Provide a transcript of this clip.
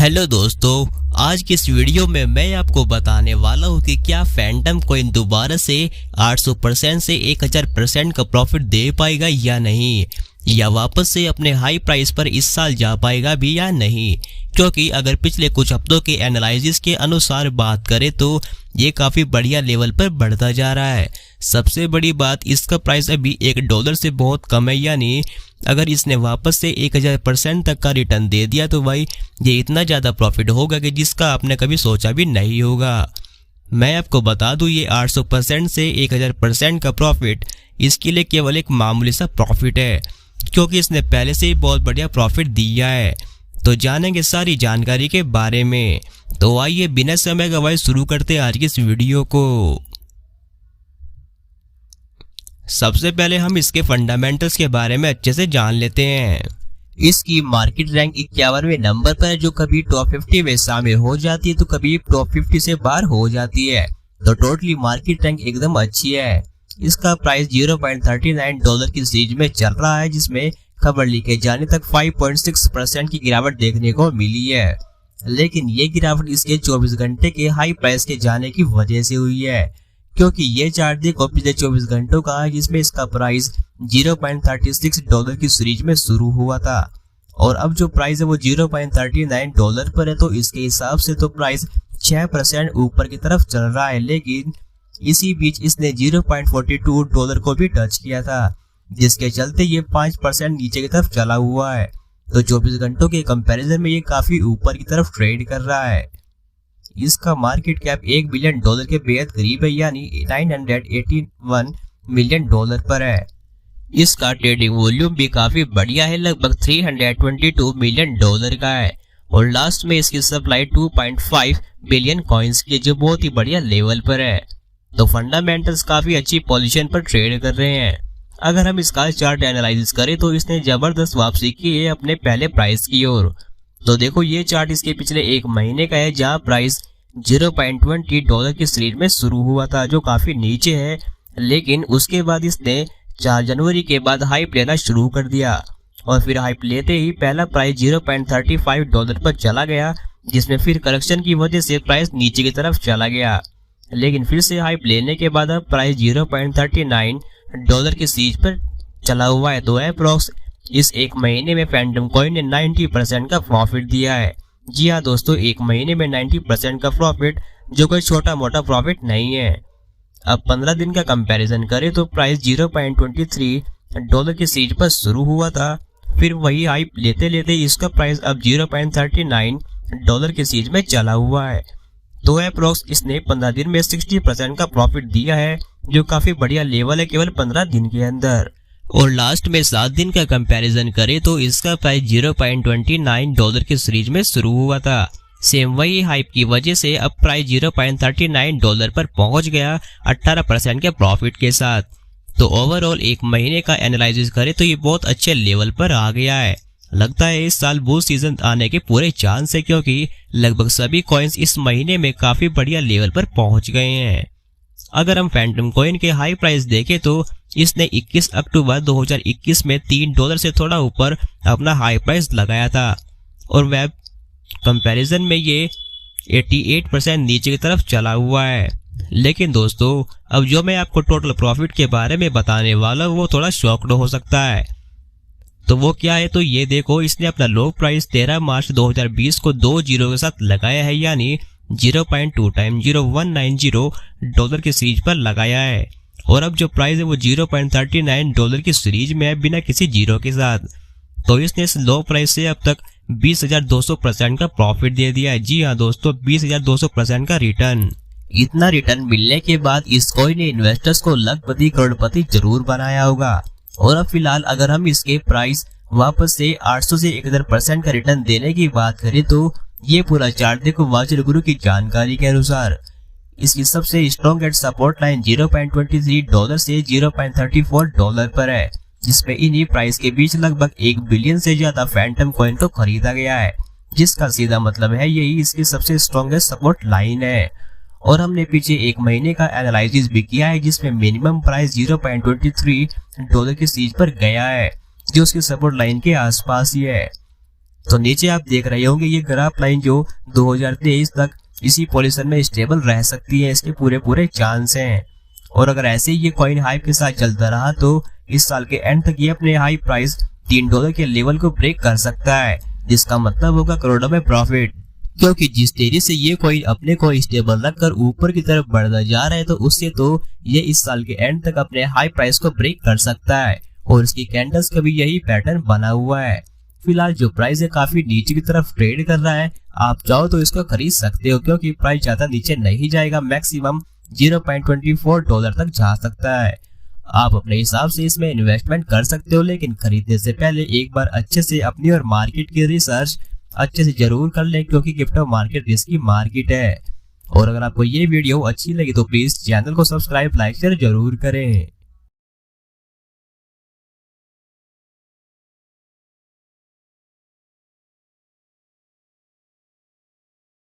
Hello दोस्तों, आज की इस वीडियो में मैं आपको बताने वाला हूँ कि क्या फैंटम कॉइन दोबारा से 800% से 1000% का प्रॉफिट दे पाएगा या नहीं, या वापस से अपने हाई प्राइस पर इस साल जा पाएगा भी या नहीं। क्योंकि अगर पिछले कुछ हफ्तों के एनालिसिस के अनुसार बात करें तो ये काफ़ी बढ़िया लेवल पर बढ़ता जा रहा है। सबसे बड़ी बात, इसका प्राइस अभी $1 से बहुत कम है, यानी अगर इसने वापस से 1000% तक का रिटर्न दे दिया तो भाई ये इतना ज़्यादा प्रॉफिट होगा कि जिसका आपने कभी सोचा भी नहीं होगा। मैं आपको बता दूं, ये 800% से 1000% का प्रॉफिट इसके लिए केवल एक मामूली सा प्रॉफिट है, क्योंकि इसने पहले से ही बहुत बढ़िया प्रॉफिट दिया है। तो जानेंगे सारी जानकारी के बारे में। तो आइए बिना समय गवाए शुरू करते हैं आज की इस वीडियो को। सबसे पहले हम इसके फंडामेंटल्स के बारे में अच्छे से जान लेते हैं। इसकी मार्केट रैंक 51वें नंबर पर है, जो कभी टॉप 50 में शामिल हो जाती है तो कभी टॉप 50 से बाहर हो जाती है। तो टोटली मार्केट रैंक एकदम अच्छी है। इसका प्राइस $0.39 की सीरीज में चल रहा है, जिसमें खबर लिखे जाने तक 5.6% की गिरावट देखने को मिली है। लेकिन ये गिरावट इसके 24 घंटे के हाई प्राइस के जाने की वजह से हुई है, क्योंकि ये चार्ट देखो पिछले 24 घंटों का, जिसमें इसका प्राइस $0.36 की सीरीज में शुरू हुआ था और अब जो प्राइस है वो $0.39 पर है। तो इसके हिसाब से तो प्राइस 6% ऊपर की तरफ चल रहा है। लेकिन इसी बीच इसने $0.42 को भी टच किया था, जिसके चलते ये 5% नीचे की तरफ चला हुआ है। तो 24 घंटों के कंपैरिजन में ये काफी ऊपर की तरफ ट्रेड कर रहा है। इसका मार्केट कैप $1 बिलियन के बेहद करीब है, यानी $981 मिलियन पर है। इसका ट्रेडिंग वॉल्यूम भी काफी बढ़िया है, लगभग $322 मिलियन का है। और लास्ट में इसकी सप्लाई 2.5 बिलियन कॉइन्स की, जो बहुत ही बढ़िया लेवल पर है। तो फंडामेंटल्स काफी अच्छी पोजीशन पर ट्रेड कर रहे हैं। अगर हम इसका चार्ट एनालिसिस करें तो इसने जबरदस्त वापसी की है अपने पहले प्राइस की ओर। तो देखो ये चार्ट इसके पिछले एक महीने का है, जहां प्राइस $0.20 की सीरीज में शुरू हुआ था, जो काफी नीचे है। लेकिन उसके बाद इसने 4 जनवरी के बाद हाइप लेना शुरू कर दिया और फिर हाइप लेते ही पहला प्राइस $0.35 पर चला गया, जिसमें फिर करेक्शन की वजह से प्राइस नीचे की तरफ चला गया। लेकिन फिर से हाइप लेने के बाद अब प्राइस $0.39 की सीरीज पर चला हुआ है। तो अप्रॉक्स इस एक महीने में फैंटम कॉइन ने 90% का प्रॉफिट दिया है। जी हाँ दोस्तों, एक महीने में 90% का प्रॉफिट, जो कोई छोटा मोटा प्रॉफिट नहीं है। अब 15 दिन का कंपैरिजन करें तो प्राइस $0.23 की सीरीज पर शुरू हुआ था, फिर वही हाइप लेते लेते इसका प्राइस अब $0.39 की सीरीज में चला हुआ है। तो अप्रॉक्स इसने 15 दिन में 60% का प्रॉफिट दिया है, जो काफी बढ़िया लेवल है केवल 15 दिन के अंदर। और लास्ट में 7 दिन का कंपैरिजन करें तो इसका प्राइस $0.29 की सीरीज में शुरू हुआ था। सेम वही हाइप की वजह से अब प्राइस $0.39 पर पहुंच गया 18% के प्रॉफिट के साथ। तो ओवरऑल एक महीने का एनालिसिस करें तो ये बहुत अच्छे लेवल पर आ गया है। लगता है इस साल बुल सीजन आने के पूरे चांस है, क्योंकि लगभग सभी कॉइन्स इस महीने में काफी बढ़िया लेवल पर पहुंच गए हैं। अगर हम फैंटम कॉइन के हाई प्राइस देखें तो इसने 21 अक्टूबर 2021 में $3 से थोड़ा ऊपर अपना हाई प्राइस लगाया था और वेब कंपैरिजन में ये 88% नीचे की तरफ चला हुआ है। लेकिन दोस्तों, अब जो मैं आपको टोटल प्रॉफिट के बारे में बताने वाला हूँ वो थोड़ा शॉक्ड हो सकता है। तो वो क्या है, तो ये देखो, इसने अपना लो प्राइस 13 मार्च 2020 को 2 जीरो के साथ लगाया है, यानी 0.2 टाइम $0190 की सीरीज पर लगाया है। और अब जो प्राइस है वो $0.39 की सीरीज में है, बिना किसी जीरो के साथ। तो इसने इस लो प्राइस से अब तक 20,200% का प्रॉफिट दे दिया है। जी हाँ दोस्तों, 20,200% का रिटर्न। इतना रिटर्न मिलने के बाद इस कॉइन ने इन्वेस्टर्स को लखपति करोड़पति जरूर बनाया होगा। और अब फिलहाल अगर हम इसके प्राइस वापस से 800 से 1000% का रिटर्न देने की बात करें तो ये पूरा चार्ट देखो वाचर गुरु की जानकारी के अनुसार इसकी सबसे स्ट्रॉन्ग सपोर्ट लाइन $0.23 से $0.34 पर है, जिसमें इन्हीं प्राइस के बीच लगभग 1 बिलियन से ज्यादा फैंटम कॉइन को खरीदा गया है, जिसका सीधा मतलब है यही इसकी सबसे स्ट्रॉन्गेस्ट सपोर्ट लाइन है। और हमने पीछे एक महीने का एनालिसिस भी किया है, जिसमें मिनिमम प्राइस $0.23 की सीरीज पर गया है, जो उसकी सपोर्ट लाइन के आसपास ही है। तो नीचे आप देख रहे होंगे ये ग्राफ लाइन जो 2023 तक इसी पोजीशन में स्टेबल रह सकती है, इसके पूरे चांस हैं। और अगर ऐसे ही ये कॉइन हाइप के साथ चलता रहा तो इस साल के एंड तक ये अपने हाई प्राइस $3 के लेवल को ब्रेक कर सकता है, जिसका मतलब होगा करोड़ों में प्रॉफिट। क्योंकि जिस तेजी से ये कॉइन अपने को स्टेबल रखकर ऊपर की तरफ बढ़ता जा रहा है तो उससे तो ये इस साल के एंड तक अपने हाई प्राइस को ब्रेक कर सकता है। और इसकी कैंडल्स का भी यही पैटर्न बना हुआ है। फिलहाल जो प्राइस है काफी नीचे की तरफ ट्रेड कर रहा है, आप चाहो तो इसको खरीद सकते हो क्योंकि प्राइस ज्यादा नीचे नहीं जाएगा, मैक्सिमम $0.24 तक जा सकता है। आप अपने हिसाब से इसमें इन्वेस्टमेंट कर सकते हो, लेकिन खरीदने से पहले एक बार अच्छे से अपनी और मार्केट की रिसर्च अच्छे से जरूर कर लें, क्योंकि क्रिप्टो मार्केट रिस्की मार्केट है। और अगर आपको ये वीडियो अच्छी लगी तो प्लीज चैनल को सब्सक्राइब, लाइक, शेयर जरूर करें।